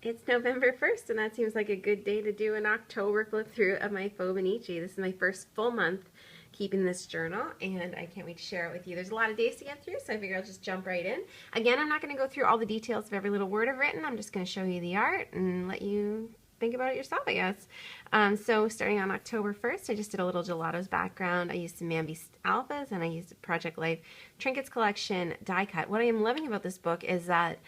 It's November 1st, and that seems like a good day to do an October flip through of my Fauxbonichi. This is my first full month keeping this journal, and I can't wait to share it with you. There's a lot of days to get through, so I figure I'll just jump right in. Again, I'm not going to go through all the details of every little word I've written. I'm just going to show you the art and let you think about it yourself, I guess. So starting on October 1st, I just did a little gelatos background. I used some Mambi alphas, and I used a Project Life Trinkets Collection die cut. What I am loving about this book is that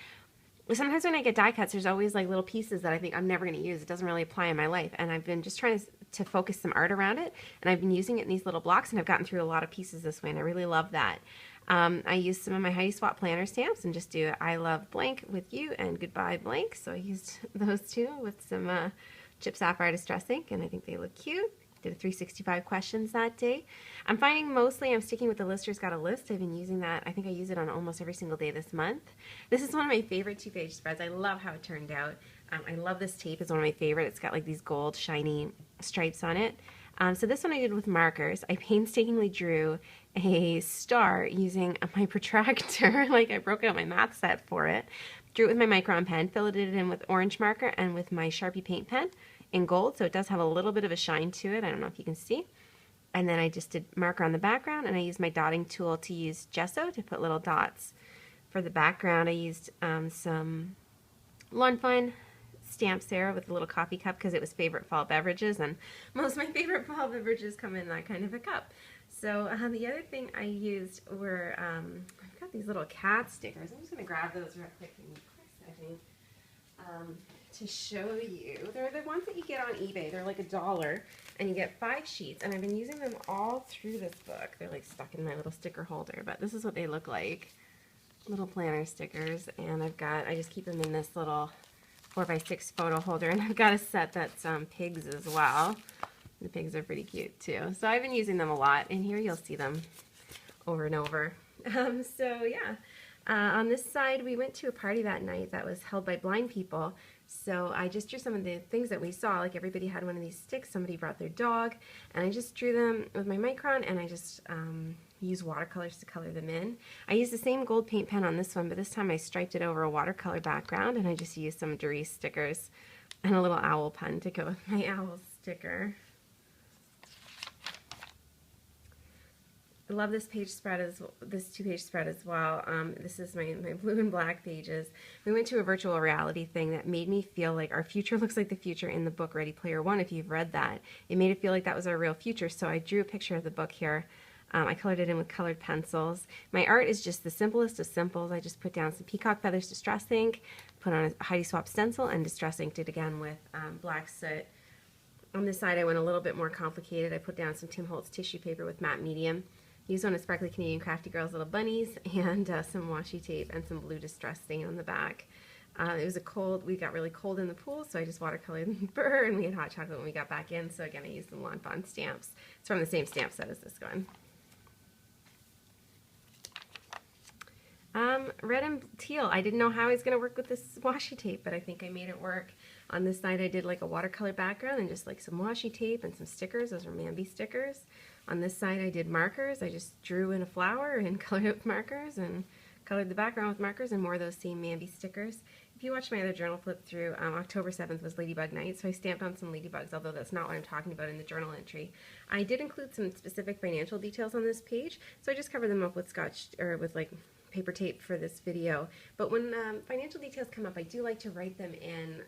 sometimes when I get die cuts, there's always like little pieces that I think I'm never going to use. It doesn't really apply in my life. And I've been just trying to focus some art around it. And I've been using it in these little blocks, and I've gotten through a lot of pieces this way, and I really love that. I used some of my Heidi Swap planner stamps and just do I love blank with you and goodbye blank. So I used those two with some Chip Sapphire Distress ink, and I think they look cute. Did a 365 questions that day. I'm finding mostly I'm sticking with the Lister's Got a List. I've been using that. I think I use it on almost every single day this month. This is one of my favorite two-page spreads. I love how it turned out. I love this tape. It's one of my favorite. It's got like these gold shiny stripes on it. So this one I did with markers. I painstakingly drew a star using my protractor. Like I broke out my math set for it. Drew it with my Micron pen, filled it in with orange marker and with my Sharpie paint pen in gold, so it does have a little bit of a shine to it. I don't know if you can see. And then I just did marker on the background, and I used my dotting tool to use gesso to put little dots. For the background, I used some Lawn Fun stamps there with a little coffee cup because it was favorite fall beverages, and most of my favorite fall beverages come in that kind of a cup. So the other thing I used were, I've got these little cat stickers. I'm just going to grab those real quick in a quick second. To show you. They're the ones that you get on eBay. They're like $1 and you get 5 sheets, and I've been using them all through this book. They're like stuck in my little sticker holder, but this is what they look like. Little planner stickers, and I just keep them in this little 4x6 photo holder, and I've got a set that's pigs as well. The pigs are pretty cute too. So I've been using them a lot, and here you'll see them over and over. So yeah. On this side, we went to a party that night that was held by blind people. So I just drew some of the things that we saw. Like everybody had one of these sticks. Somebody brought their dog, and I just drew them with my Micron, and I just used watercolors to color them in. I used the same gold paint pen on this one, but this time I striped it over a watercolor background, and I just used some Doris stickers and a little owl pen to go with my owl sticker. I love this page spread this two-page spread as well. This is my blue and black pages. We went to a virtual reality thing that made me feel like our future looks like the future in the book Ready Player One. If you've read that, it made it feel like that was our real future. So I drew a picture of the book here. I colored it in with colored pencils. My art is just the simplest of simples. I just put down some peacock feathers distress ink, put on a Heidi Swap stencil, and distress inked it again with black soot. On this side, I went a little bit more complicated. I put down some Tim Holtz tissue paper with matte medium. Used one of Sparkly Canadian Crafty Girl's little bunnies, and some washi tape and some blue distress stain on the back. It was we got really cold in the pool, so I just watercolored Burr, and we had hot chocolate when we got back in, so again I used some Lawn Fawn stamps. It's from the same stamp set as this one. Red and teal. I didn't know how I was going to work with this washi tape, but I think I made it work. On this side I did like a watercolor background and just like some washi tape and some stickers. Those are Mambi stickers. On this side I did markers. I just drew in a flower and colored it with markers and colored the background with markers and more of those same Mambi stickers. If you watch my other journal flip through, October 7th was Ladybug Night, so I stamped on some ladybugs, although that's not what I'm talking about in the journal entry. I did include some specific financial details on this page, so I just covered them up with scotch, or with like paper tape for this video. But when financial details come up, I do like to write them in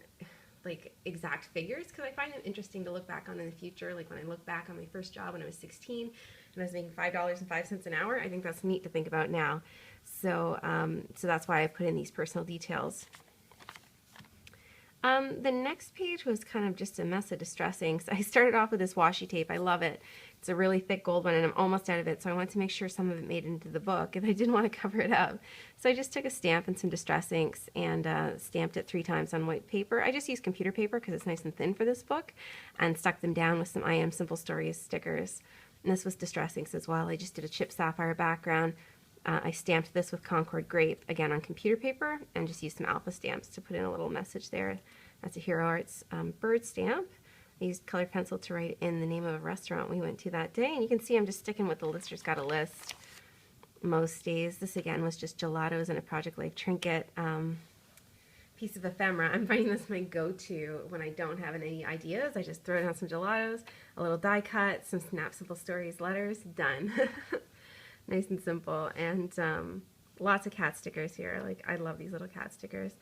like exact figures because I find them interesting to look back on in the future. Like when I look back on my first job when I was 16 and I was making $5.05 an hour, I think that's neat to think about now. So, so that's why I put in these personal details. The next page was kind of just a mess of distress inks. I started off with this washi tape. I love it. It's a really thick gold one, and I'm almost out of it, so I wanted to make sure some of it made it into the book, and I didn't want to cover it up. So I just took a stamp and some distress inks and stamped it 3 times on white paper. I just used computer paper because it's nice and thin for this book, and stuck them down with some I Am Simple Stories stickers. And this was distress inks as well. I just did a Chip Sapphire background. I stamped this with Concord Grape, again on computer paper, and just used some alpha stamps to put in a little message there. That's a Hero Arts bird stamp. I used colored pencil to write in the name of a restaurant we went to that day, and you can see I'm just sticking with the Lister's Got a List most days. This again was just gelatos and a Project Life trinket. piece of ephemera. I'm finding this my go-to when I don't have any ideas. I just throw down some gelatos, a little die cut, some Snap Simple Stories letters, done. Nice and simple. And lots of cat stickers here. Like, I love these little cat stickers.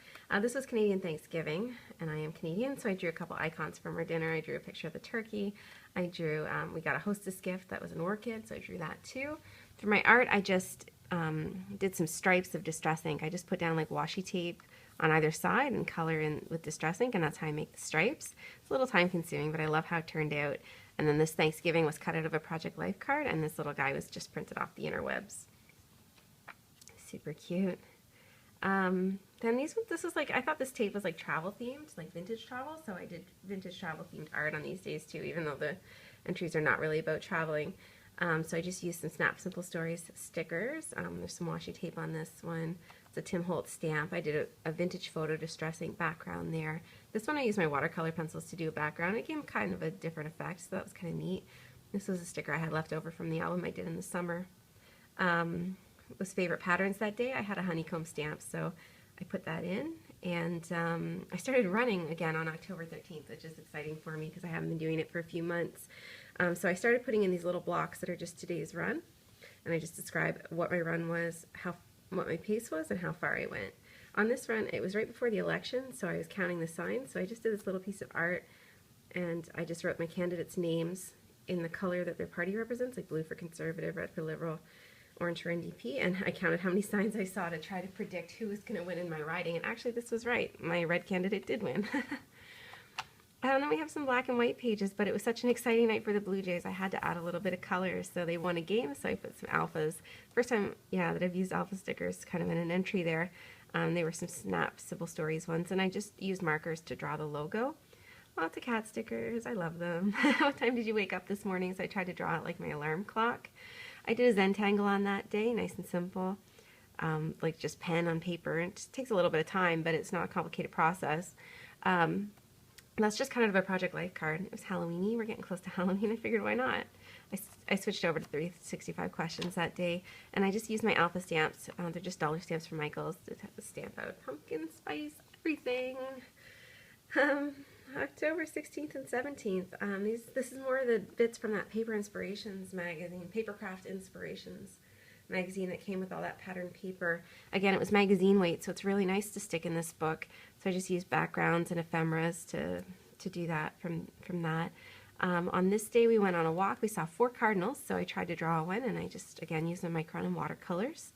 This was Canadian Thanksgiving, and I am Canadian, so I drew a couple icons from our dinner. I drew a picture of the turkey. I drew, we got a hostess gift that was an orchid, so I drew that too. For my art, I just did some stripes of distress ink. I just put down like washi tape on either side and color in with distress ink, and that's how I make the stripes. It's a little time consuming, but I love how it turned out. And then this Thanksgiving was cut out of a Project Life card, and this little guy was just printed off the interwebs. Super cute. Then this was like, I thought this tape was like travel themed, like vintage travel, so I did vintage travel themed art on these days too, even though the entries are not really about traveling. So I just used some Snap Simple Stories stickers. There's some washi tape on this one. It's a Tim Holtz stamp. I did a vintage photo distress ink background there. This one I used my watercolor pencils to do a background. It gave kind of a different effect, so that was kind of neat. This was a sticker I had left over from the album I did in the summer. Was favorite patterns that day. I had a honeycomb stamp, so I put that in. And I started running again on October 13th, which is exciting for me because I haven't been doing it for a few months. So I started putting in these little blocks that are just today's run, and I just describe what my run was, what my pace was, and how far I went. On this run, it was right before the election, so I was counting the signs. So I just did this little piece of art, and I just wrote my candidates' names in the color that their party represents, like blue for Conservative, red for Liberal, orange for NDP, and I counted how many signs I saw to try to predict who was going to win in my riding, and actually this was right. My red candidate did win. And then we have some black and white pages, but it was such an exciting night for the Blue Jays, I had to add a little bit of color, so they won a game, so I put some alphas. First time, yeah, that I've used alpha stickers kind of in an entry there. They were some Snap Simple Stories ones, and I just used markers to draw the logo. Lots of cat stickers, I love them. What time did you wake up this morning? So I tried to draw it like my alarm clock. I did a Zentangle on that day, nice and simple, like just pen on paper. It just takes a little bit of time, but it's not a complicated process. That's just kind of a Project Life card. It was Halloween-y. We're getting close to Halloween. I figured, why not? I switched over to 365 questions that day, and I just used my alpha stamps. They're just dollar stamps from Michael's to stamp out pumpkin spice, everything. October 16th and 17th. This is more of the bits from that Paper Inspirations magazine, Papercraft Inspirations magazine that came with all that patterned paper. Again, it was magazine weight, so it's really nice to stick in this book. So I just used backgrounds and ephemeras to do that from that. On this day, we went on a walk. We saw 4 cardinals, so I tried to draw one, and I just, again, used my micron and watercolors.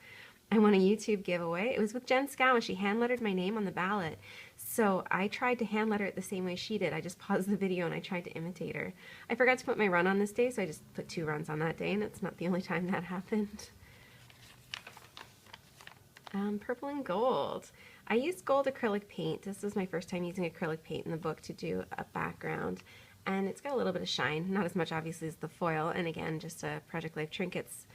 I won a YouTube giveaway. It was with Jen Scow, and she hand-lettered my name on the ballot. So I tried to hand-letter it the same way she did. I just paused the video, and I tried to imitate her. I forgot to put my run on this day, so I just put 2 runs on that day, and it's not the only time that happened. Purple and gold. I used gold acrylic paint. This was my first time using acrylic paint in the book to do a background. And it's got a little bit of shine, not as much obviously as the foil. And again, just a Project Life trinkets,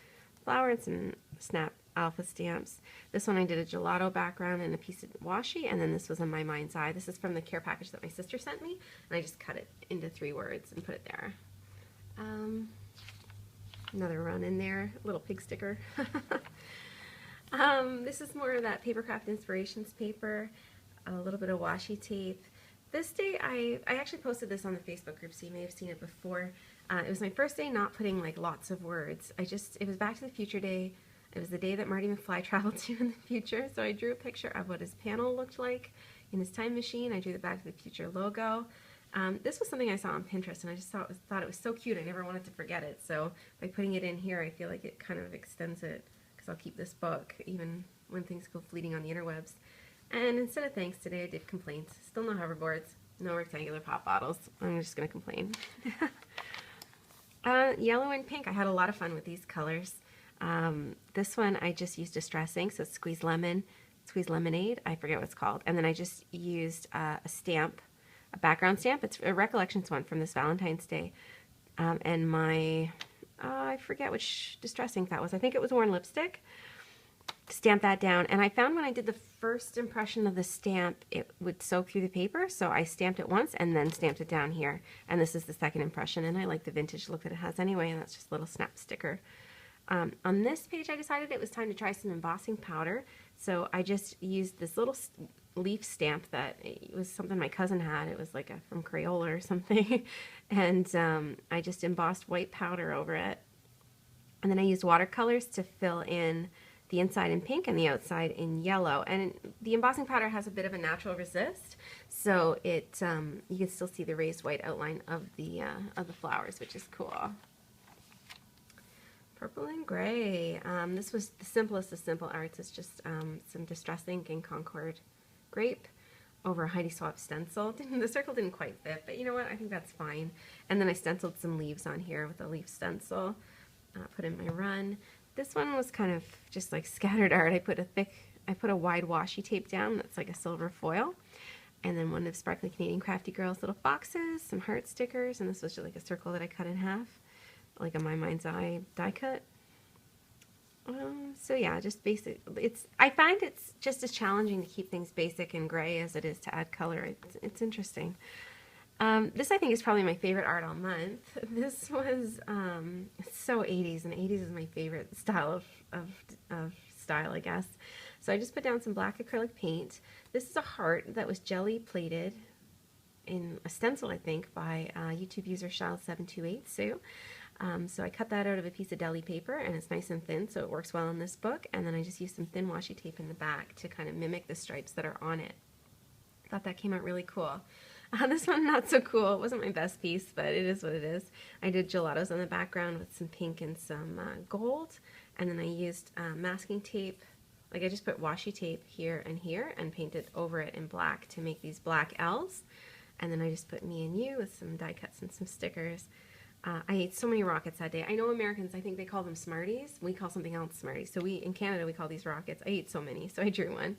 flower, and some Snap alpha stamps. This one I did a gelato background and a piece of washi, and then this was in my mind's eye. This is from the care package that my sister sent me, and I just cut it into 3 words and put it there. Another run in there, a little pig sticker. This is more of that Papercraft Inspirations paper, a little bit of washi tape. This day, I actually posted this on the Facebook group, so you may have seen it before. It was my first day not putting like lots of words. It was Back to the Future Day. It was the day that Marty McFly traveled to in the future, so I drew a picture of what his panel looked like in his time machine. I drew the Back to the Future logo. This was something I saw on Pinterest, and I just thought it was so cute. I never wanted to forget it, so by putting it in here, I feel like it kind of extends it, because I'll keep this book even when things go fleeting on the interwebs. And instead of thanks today, I did complaints. Still no hoverboards, no rectangular pop bottles. I'm just going to complain. Yellow and pink. I had a lot of fun with these colors. This one I just used distress ink, so it's Squeeze Lemon, Squeeze Lemonade. I forget what it's called. And then I just used a stamp, a background stamp. It's a Recollections one from this Valentine's Day. And my, I forget which distress ink that was. I think it was Worn Lipstick. Stamp that down, and I found when I did the first impression of the stamp, it would soak through the paper, so I stamped it once and then stamped it down here, and this is the second impression, and I like the vintage look that it has anyway, and that's just a little snap sticker. On this page, I decided it was time to try some embossing powder, so I just used this little leaf stamp that it was something my cousin had. It was like from Crayola or something. And I just embossed white powder over it. And then I used watercolors to fill in the inside in pink and the outside in yellow. And the embossing powder has a bit of a natural resist, so it you can still see the raised white outline of the flowers, which is cool. Purple and gray. This was the simplest of simple arts. It's just some Distress ink and Concord grape over a Heidi Swapp stencil. The circle didn't quite fit, but you know what? I think that's fine. And then I stenciled some leaves on here with a leaf stencil. Put in my run. This one was kind of just like scattered art. I put a wide washi tape down that's like a silver foil. And then one of Sparkly Canadian Crafty Girl's little foxes, some heart stickers, and this was just like a circle that I cut in half, like a My Mind's Eye die cut. So yeah, just basic. I find it's just as challenging to keep things basic and gray as it is to add color. It's interesting. This I think is probably my favorite art all month. This was so 80s, and 80s is my favorite style of style, I guess. So I just put down some black acrylic paint. This is a heart that was jelly plated in a stencil, I think, by YouTube user Child728 Sue. So I cut that out of a piece of deli paper, and it's nice and thin, so it works well in this book. And then I just used some thin washi tape in the back to kind of mimic the stripes that are on it. I thought that came out really cool. This one, not so cool. It wasn't my best piece, but it is what it is. I did gelatos on the background with some pink and some gold, and then I used masking tape. Like I just put washi tape here and painted over it in black to make these black L's. And then I just put me and you with some die cuts and some stickers. I ate so many rockets that day. I know Americans, I think they call them Smarties. We call something else Smarties. So in Canada, we call these rockets. I ate so many, so I drew one.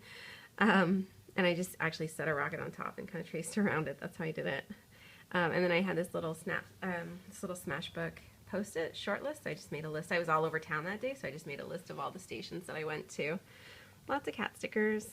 And I just actually set a rocket on top and kind of traced around it. That's how I did it. And then I had this little Smashbook Post-it short list. I just made a list. I was all over town that day, so I just made a list of all the stations that I went to. Lots of cat stickers.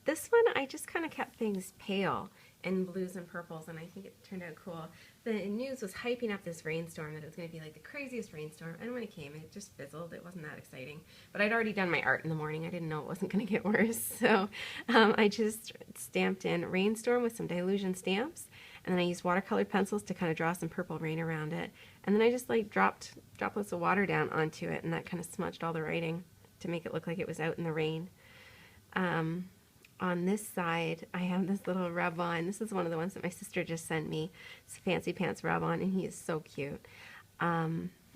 This one, I just kind of kept things pale in blues and purples, and I think it turned out cool. The news was hyping up this rainstorm, that it was going to be like the craziest rainstorm, and when it came, it just fizzled. It wasn't that exciting. But I'd already done my art in the morning. I didn't know it wasn't going to get worse, so I just stamped in rainstorm with some Dilution stamps, and then I used watercolor pencils to kind of draw some purple rain around it, and then I just like dropped droplets of water down onto it, and that kind of smudged all the writing to make it look like it was out in the rain. On this side, I have this little rub-on. This is one of the ones that my sister just sent me. It's a Fancy Pants rub-on, and he is so cute.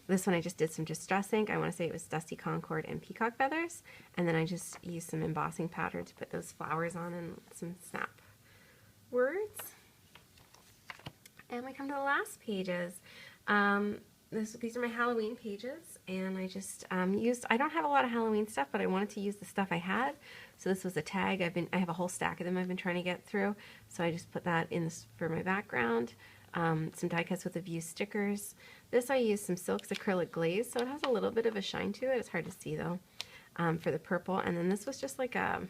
This one I just did some Distress ink. I want to say it was Dusty Concord and Peacock Feathers. And then I just used some embossing powder to put those flowers on and some snap words. And we come to the last pages. These are my Halloween pages, and I just I don't have a lot of Halloween stuff, but I wanted to use the stuff I had. So this was a tag. I have a whole stack of them I've been trying to get through. So I just put that in for my background. Some die cuts with a view stickers. This I used some Silks acrylic glaze, so it has a little bit of a shine to it. It's hard to see though, for the purple. And then this was just like a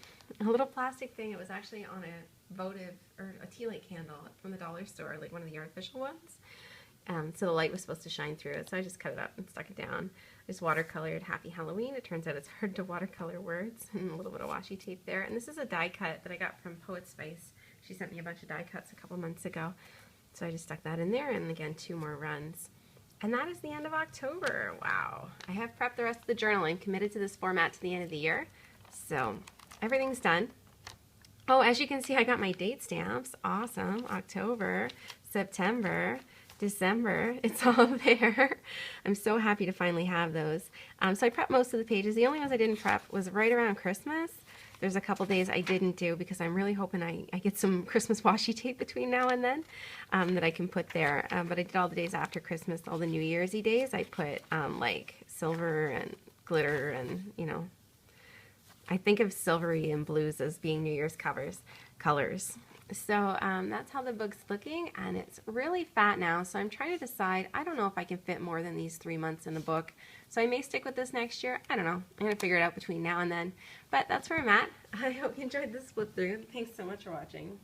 little plastic thing. It was actually on a votive, or a tea light candle from the dollar store, like one of the artificial ones. So the light was supposed to shine through it, so I just cut it up and stuck it down. I just watercolored Happy Halloween. It turns out it's hard to watercolor words, and a little bit of washi tape there. And this is a die cut that I got from Poet Spice. She sent me a bunch of die cuts a couple months ago. So I just stuck that in there, and again, 2 more runs. And that is the end of October. Wow. I have prepped the rest of the journal. I'm committed to this format to the end of the year. So everything's done. Oh, as you can see, I got my date stamps. Awesome. October, September, December, it's all there. I'm so happy to finally have those. So I prepped most of the pages. The only ones I didn't prep was right around Christmas. There's a couple days I didn't do because I'm really hoping I get some Christmas washi tape between now and then that I can put there. But I did all the days after Christmas, all the New Year's-y days. I put like silver and glitter and, you know, I think of silvery and blues as being New Year's colors. So that's how the book's looking, and it's really fat now, so I'm trying to decide. I don't know if I can fit more than these 3 months in the book, so I may stick with this next year. I don't know. I'm going to figure it out between now and then, but that's where I'm at. I hope you enjoyed this flip through. Thanks so much for watching.